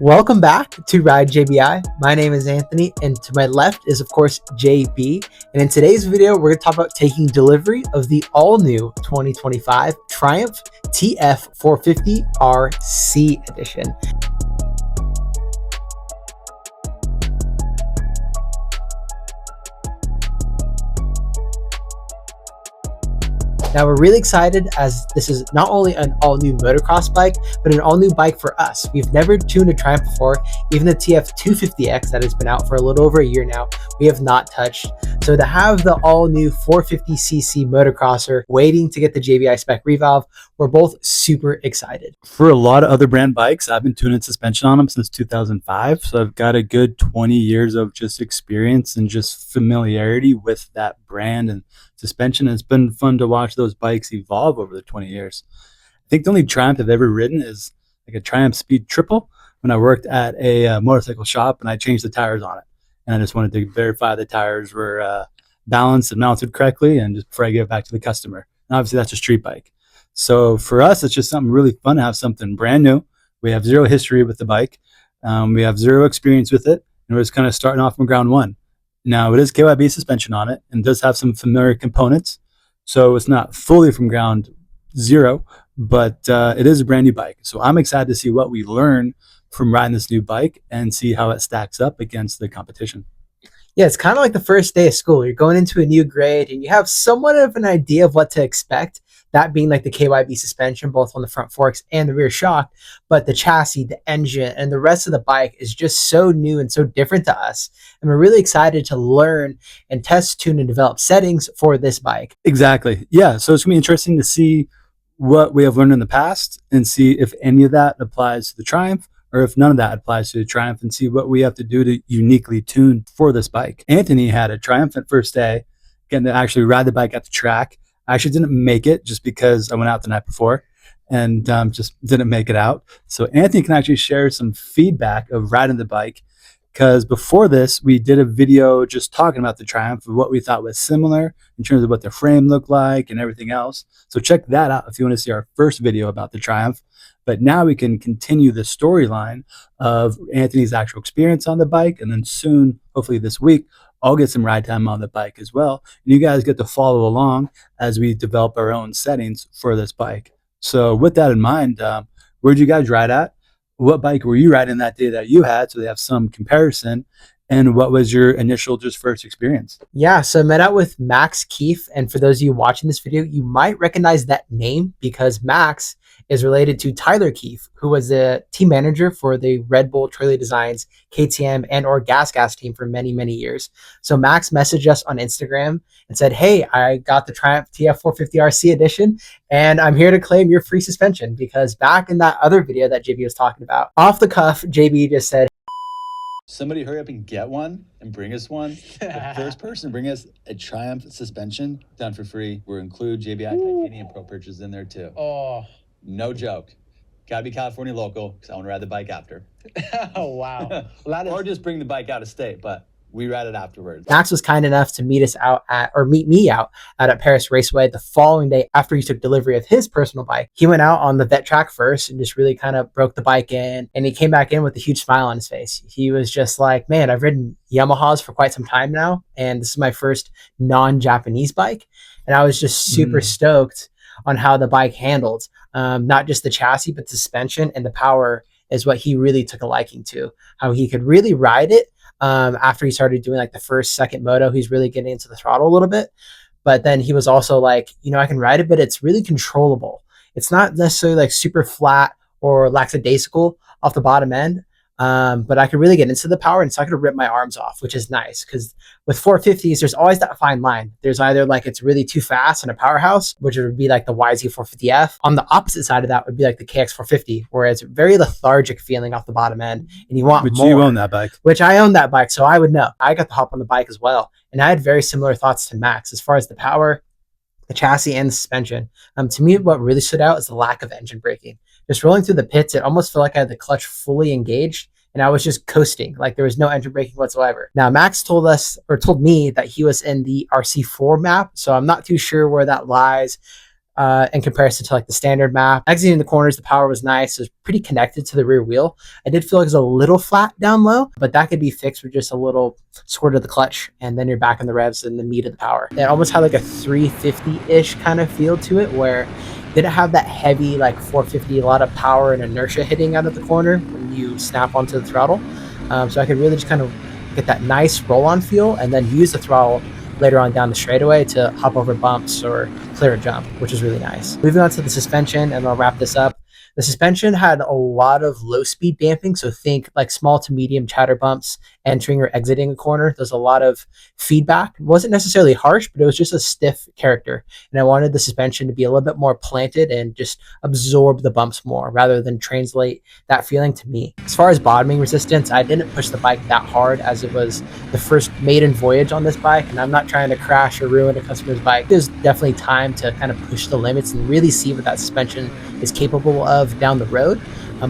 Welcome back to Ride JBI. My name is Anthony, and to my left is, of course, JB. And in today's video, we're going to talk about taking delivery of the all-new 2025 Triumph TF450-RC edition. Now we're really excited as this is not only an all-new motocross bike, but an all-new bike for us. We've never tuned a Triumph before. Even the TF250X that has been out for a little over a year now, we have not touched. So to have the all-new 450cc motocrosser waiting to get the JBI spec revalve, we're both super excited. For a lot of other brand bikes, I've been tuning suspension on them since 2005. So I've got a good 20 years of just experience and just familiarity with that brand and suspension. It's been fun to watch those bikes evolve over the 20 years. I think the only Triumph I've ever ridden is like a Triumph Speed Triple when I worked at a motorcycle shop and I changed the tires on it. And I just wanted to verify the tires were balanced and mounted correctly and just before I give it back to the customer. And obviously that's a street bike. So for us, it's just something really fun to have something brand new. We have zero history with the bike. We have zero experience with it. And we're just kind of starting off from ground one. Now, it is KYB suspension on it and does have some familiar components. So it's not fully from ground zero, but it is a brand new bike. So I'm excited to see what we learn from riding this new bike and see how it stacks up against the competition. Yeah, it's kind of like the first day of school. You're going into a new grade and you have somewhat of an idea of what to expect. That being like the KYB suspension, both on the front forks and the rear shock, but the chassis, the engine, and the rest of the bike is just so new and so different to us. And we're really excited to learn and test, tune, and develop settings for this bike. Exactly. Yeah. So it's going to be interesting to see what we have learned in the past and see if any of that applies to the Triumph or if none of that applies to the Triumph and see what we have to do to uniquely tune for this bike. Anthony had a triumphant first day, getting to actually ride the bike at the track. I actually didn't make it just because I went out the night before and just didn't make it out. So Anthony can actually share some feedback of riding the bike because before this, we did a video just talking about the Triumph of what we thought was similar in terms of what the frame looked like and everything else. So check that out if you want to see our first video about the Triumph. But now we can continue the storyline of Anthony's actual experience on the bike. And then soon, hopefully this week, I'll get some ride time on the bike as well. And you guys get to follow along as we develop our own settings for this bike. So with that in mind, where'd you guys ride at? What bike were you riding that day that you had? So they have some comparison. And what was your initial just first experience? Yeah, so I met out with Max Keefe. And for those of you watching this video, you might recognize that name because Max is related to Tyler Keefe, who was the team manager for the Red Bull Trailer Designs, KTM, and or Gas team for many, many years. So Max messaged us on Instagram and said, hey, I got the Triumph TF450-RC edition, and I'm here to claim your free suspension because back in that other video that JB was talking about, off the cuff, JB just said, somebody hurry up and get one and bring us one. The first person to bring us a Triumph suspension done for free. We'll include JBI Titanium Pro purchase in there too. Oh, no joke. Gotta be California local because I want to ride the bike after. oh wow. Well, or just bring the bike out of state, but we ride it afterwards. Max was kind enough to meet me out at Paris Raceway the following day after he took delivery of his personal bike. He went out on the vet track first and just really kind of broke the bike in, and he came back in with a huge smile on his face. He was just like, man, I've ridden Yamahas for quite some time now, and this is my first non-Japanese bike. And I was just super stoked on how the bike handled. Not just the chassis, but the suspension and the power is what he really took a liking to. How he could really ride it. After he started doing like the first, second moto, he's really getting into the throttle a little bit. But then he was also like, I can ride it, but it's really controllable. It's not necessarily like super flat or lackadaisical off the bottom end. But I could really get into the power, and it's not going to rip my arms off, which is nice because with 450s, there's always that fine line. There's either like it's really too fast and a powerhouse, which would be like the YZ450F. On the opposite side of that would be like the KX450, where it's very lethargic feeling off the bottom end, and you want more. You own that bike. Which I own that bike, so I would know. I got to hop on the bike as well, and I had very similar thoughts to Max as far as the power, the chassis, and the suspension. To me, what really stood out is the lack of engine braking. Just rolling through the pits, it almost felt like I had the clutch fully engaged and I was just coasting, like there was no engine braking whatsoever. Now, Max told me that he was in the RC4 map, so I'm not too sure where that lies. in comparison to like the standard map. Exiting the corners, the power was nice. It was pretty connected to the rear wheel. I did feel like it was a little flat down low, but that could be fixed with just a little squirt of the clutch, and then you're back in the revs and the meat of the power. It almost had like a 350-ish kind of feel to it, where it didn't have that heavy like 450, a lot of power and inertia hitting out of the corner when you snap onto the throttle. So I could really just kind of get that nice roll-on feel and then use the throttle later on down the straightaway to hop over bumps or clear a jump, which is really nice. Moving on to the suspension, and I'll wrap this up. The suspension had a lot of low speed damping, so think like small to medium chatter bumps entering or exiting a corner. There's a lot of feedback. It wasn't necessarily harsh, but it was just a stiff character. And I wanted the suspension to be a little bit more planted and just absorb the bumps more rather than translate that feeling to me. As far as bottoming resistance, I didn't push the bike that hard as it was the first maiden voyage on this bike, and I'm not trying to crash or ruin a customer's bike. There's definitely time to kind of push the limits and really see what that suspension is capable of down the road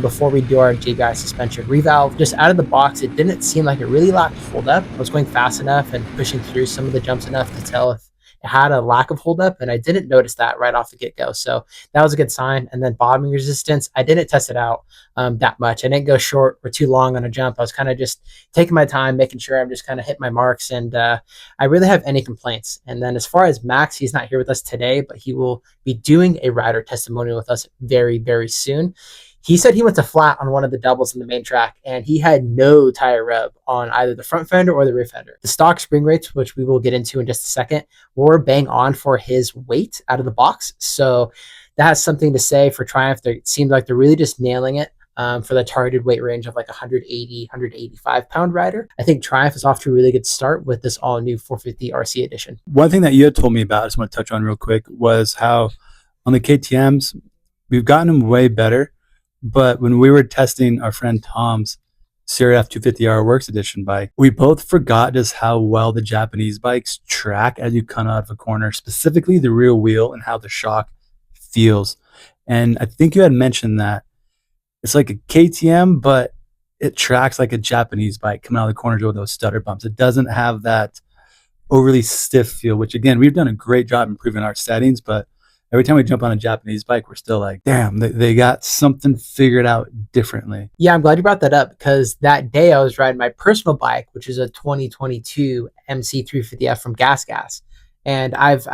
before we do our JBI suspension revalve. Just out of the box, it didn't seem like it really lacked hold up. I was going fast enough and pushing through some of the jumps enough to tell if it had a lack of hold up, and I didn't notice that right off the get-go. So that was a good sign. And then bottoming resistance, I didn't test it out that much. I didn't go short or too long on a jump. I was kind of just taking my time, making sure I'm just kind of hit my marks, and I really have any complaints. And then as far as Max, he's not here with us today, but he will be doing a rider testimonial with us very, very soon. He said he went to flat on one of the doubles in the main track, and he had no tire rub on either the front fender or the rear fender. The stock spring rates, which we will get into in just a second, were bang on for his weight out of the box. So that has something to say for Triumph. It seems like they're really just nailing it for the targeted weight range of like 180, 185 pound rider. I think Triumph is off to a really good start with this all new 450 RC edition. One thing that you had told me about, I just want to touch on real quick, was how on the KTMs, we've gotten them way better. But when we were testing our friend Tom's CRF 250R Works Edition bike, we both forgot just how well the Japanese bikes track as you come out of a corner, specifically the rear wheel and how the shock feels. And I think you had mentioned that it's like a KTM, but it tracks like a Japanese bike coming out of the corners with those stutter bumps. It doesn't have that overly stiff feel, which again, we've done a great job improving our settings, but every time we jump on a Japanese bike, we're still like, damn, they got something figured out differently. Yeah, I'm glad you brought that up, because that day I was riding my personal bike, which is a 2022 MC350F from Gas Gas. And I've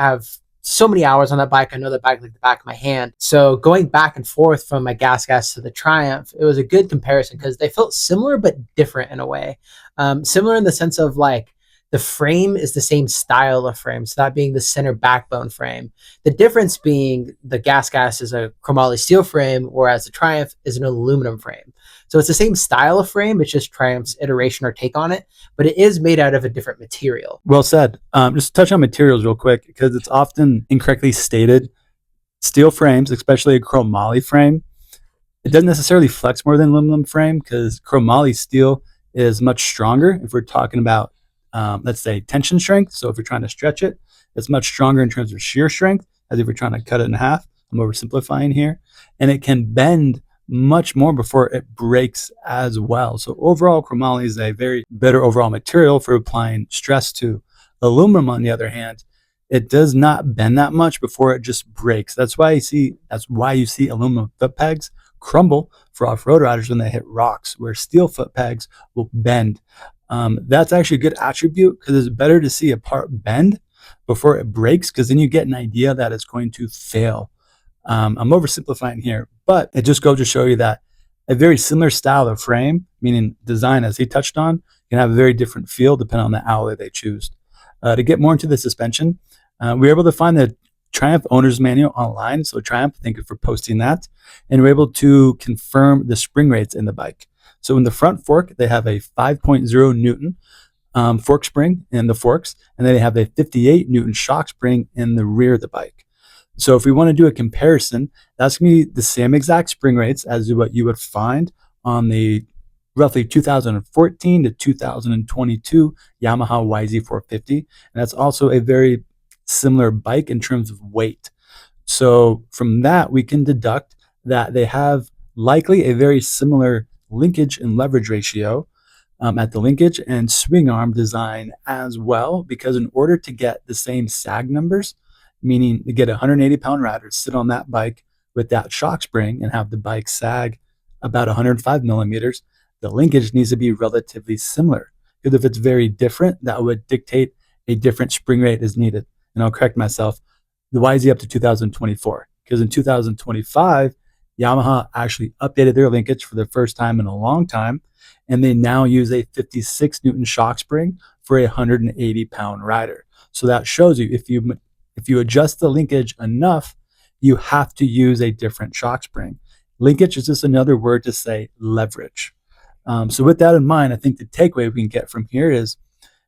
so many hours on that bike. I know that bike like the back of my hand. So going back and forth from my Gas Gas to the Triumph, it was a good comparison because they felt similar but different in a way. Similar in the sense of like, the frame is the same style of frame, so that being the center backbone frame. The difference being the Gas Gas is a chromoly steel frame, whereas the Triumph is an aluminum frame. So it's the same style of frame, it's just Triumph's iteration or take on it, but it is made out of a different material. Well said. Just touch on materials real quick, because it's often incorrectly stated. Steel frames, especially a chromoly frame, it doesn't necessarily flex more than aluminum frame, because chromoly steel is much stronger if we're talking about let's say tension strength. So if you're trying to stretch it, it's much stronger in terms of shear strength as if you're trying to cut it in half. I'm oversimplifying here. And it can bend much more before it breaks as well. So overall, chromoly is a very better overall material for applying stress to. Aluminum, on the other hand, it does not bend that much before it just breaks. That's why you see aluminum foot pegs crumble for off-road riders when they hit rocks, where steel foot pegs will bend. That's actually a good attribute, because it's better to see a part bend before it breaks, because then you get an idea that it's going to fail. I'm oversimplifying here, but it just goes to show you that a very similar style of frame, meaning design as he touched on, can have a very different feel depending on the alloy they choose. To get more into the suspension, we were able to find the Triumph owner's manual online. So Triumph, thank you for posting that. And we're able to confirm the spring rates in the bike. So in the front fork, they have a 5.0 Newton fork spring in the forks, and then they have a 58 Newton shock spring in the rear of the bike. So if we want to do a comparison, that's going to be the same exact spring rates as what you would find on the roughly 2014 to 2022 Yamaha YZ450. And that's also a very similar bike in terms of weight. So from that, we can deduct that they have likely a very similar linkage and leverage ratio at the linkage and swing arm design as well, because in order to get the same sag numbers, meaning to get a 180-pound rider to sit on that bike with that shock spring and have the bike sag about 105 millimeters, the linkage needs to be relatively similar. Because if it's very different, that would dictate a different spring rate is needed. And I'll correct myself, the YZ up to 2024. Because in 2025, Yamaha actually updated their linkage for the first time in a long time, and they now use a 56 Newton shock spring for a 180-pound rider. So that shows you if you adjust the linkage enough, you have to use a different shock spring. Linkage is just another word to say leverage. So with that in mind, I think the takeaway we can get from here is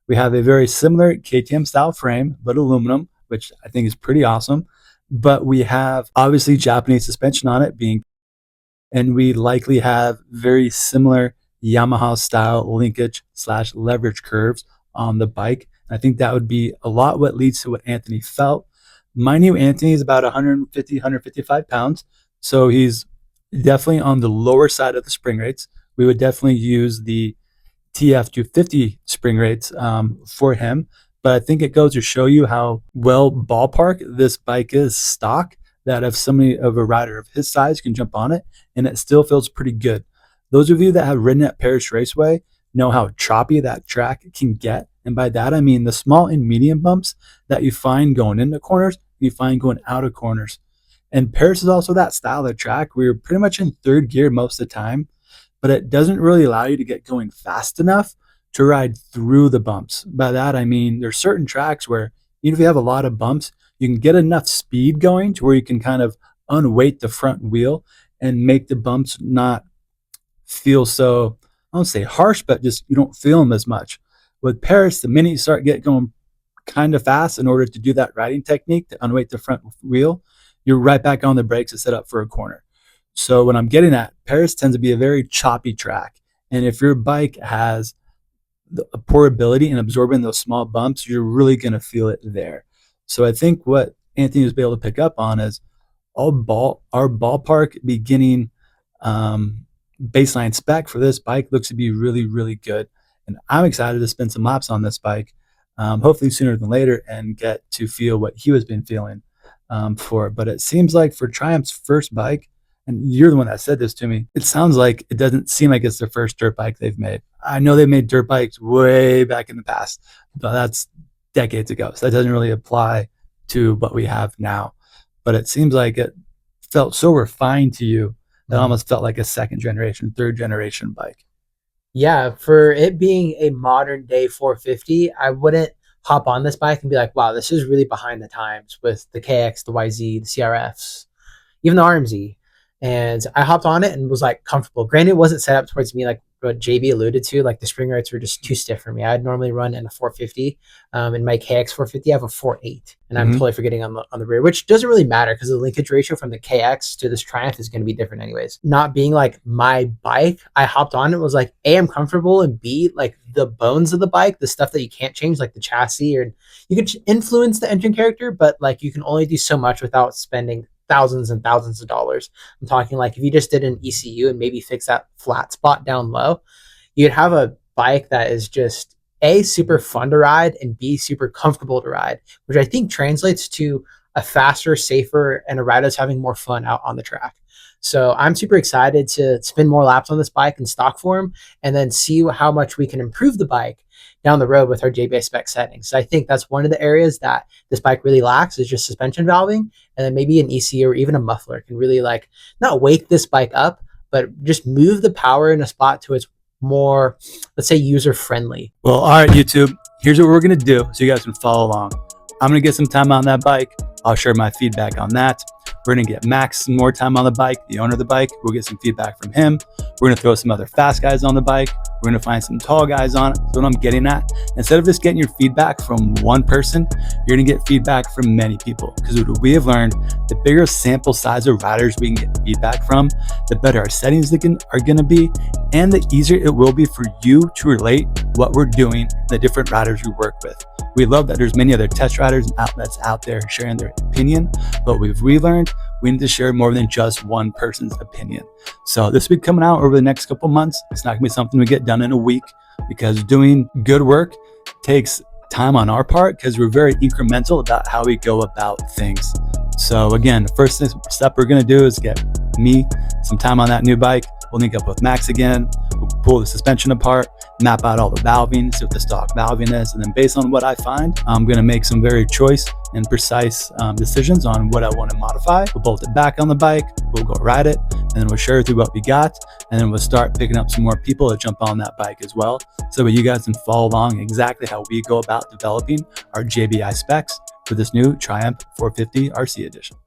we have a very similar KTM style frame, but aluminum, which I think is pretty awesome. But we have obviously Japanese suspension on it and we likely have very similar Yamaha style linkage / leverage curves on the bike. I think that would be a lot what leads to what Anthony felt. My new Anthony is about 150, 155 pounds. So he's definitely on the lower side of the spring rates. We would definitely use the TF450 spring rates for him. But I think it goes to show you how well ballpark this bike is stock, that if somebody of a rider of his size can jump on it and it still feels pretty good. Those of you that have ridden at Paris Raceway know how choppy that track can get. And by that, I mean the small and medium bumps that you find going into corners, you find going out of corners. And Paris is also that style of track where you're pretty much in third gear most of the time, but it doesn't really allow you to get going fast enough to ride through the bumps. By that, I mean there's certain tracks where even if you have a lot of bumps, you can get enough speed going to where you can kind of unweight the front wheel and make the bumps not feel so, I don't say harsh, but just you don't feel them as much. With Paris, the minute you start going kind of fast in order to do that riding technique to unweight the front wheel, you're right back on the brakes to set up for a corner. So what I'm getting at, Paris tends to be a very choppy track. And if your bike has a poor ability in absorbing those small bumps, you're really going to feel it there. So I think what Anthony was able to pick up on is our ballpark beginning baseline spec for this bike looks to be really, really good. And I'm excited to spend some laps on this bike, hopefully sooner than later, and get to feel what he has been feeling for it. But it seems like for Triumph's first bike, and you're the one that said this to me, it sounds like it doesn't seem like it's their first dirt bike they've made. I know they made dirt bikes way back in the past, but that's decades ago. So that doesn't really apply to what we have now. But it seems like it felt so refined to you that it almost felt like a second generation, third generation bike. Yeah, for it being a modern day 450, I wouldn't hop on this bike and be like, wow, this is really behind the times with the KX, the YZ, the CRFs, even the RMZ. And I hopped on it and was like comfortable. Granted, it wasn't set up towards me like what JB alluded to. Like the spring rates were just too stiff for me. I'd normally run in a 450. In my KX 450, I have a 4.8, and I'm totally forgetting on the rear, which doesn't really matter because the linkage ratio from the KX to this Triumph is going to be different anyways. Not being like my bike, I hopped on it, was like, A, I'm comfortable, and B, like the bones of the bike, the stuff that you can't change, like the chassis, or you can influence the engine character, but like you can only do so much without spending thousands and thousands of dollars. I'm talking like if you just did an ECU and maybe fix that flat spot down low, you'd have a bike that is just A, super fun to ride, and B, super comfortable to ride, which I think translates to a faster, safer, and a rider that's having more fun out on the track. So I'm super excited to spin more laps on this bike in stock form and then see how much we can improve the bike down the road with our JBI spec settings. So I think that's one of the areas that this bike really lacks is just suspension valving, and then maybe an ECU or even a muffler can really like not wake this bike up, but just move the power in a spot to its more, let's say, user friendly. Well, all right, YouTube, here's what we're going to do so you guys can follow along. I'm going to get some time on that bike. I'll share my feedback on that. We're going to get Max some more time on the bike, the owner of the bike. We'll get some feedback from him. We're going to throw some other fast guys on the bike. We're going to find some tall guys on it. So what I'm getting at, instead of just getting your feedback from one person, you're going to get feedback from many people. Because what we have learned, the bigger sample size of riders we can get feedback from, the better our settings are going to be, and the easier it will be for you to relate what we're doing, the different riders we work with. We love that there's many other test riders and outlets out there sharing their opinion, but we've relearned we need to share more than just one person's opinion. So this will be coming out over the next couple months. It's not gonna be something we get done in a week, because doing good work takes time on our part because we're very incremental about how we go about things. So again, the first step we're going to do is get me some time on that new bike. We'll link up with Max again. We'll pull the suspension apart, map out all the valving, see what the stock valving is, and then based on what I find, I'm going to make some very choice and precise decisions on what I want to modify. We'll bolt it back on the bike, we'll go ride it, and then we'll share through what we got, and then we'll start picking up some more people to jump on that bike as well, so that you guys can follow along exactly how we go about developing our JBI specs for this new Triumph 450 RC edition.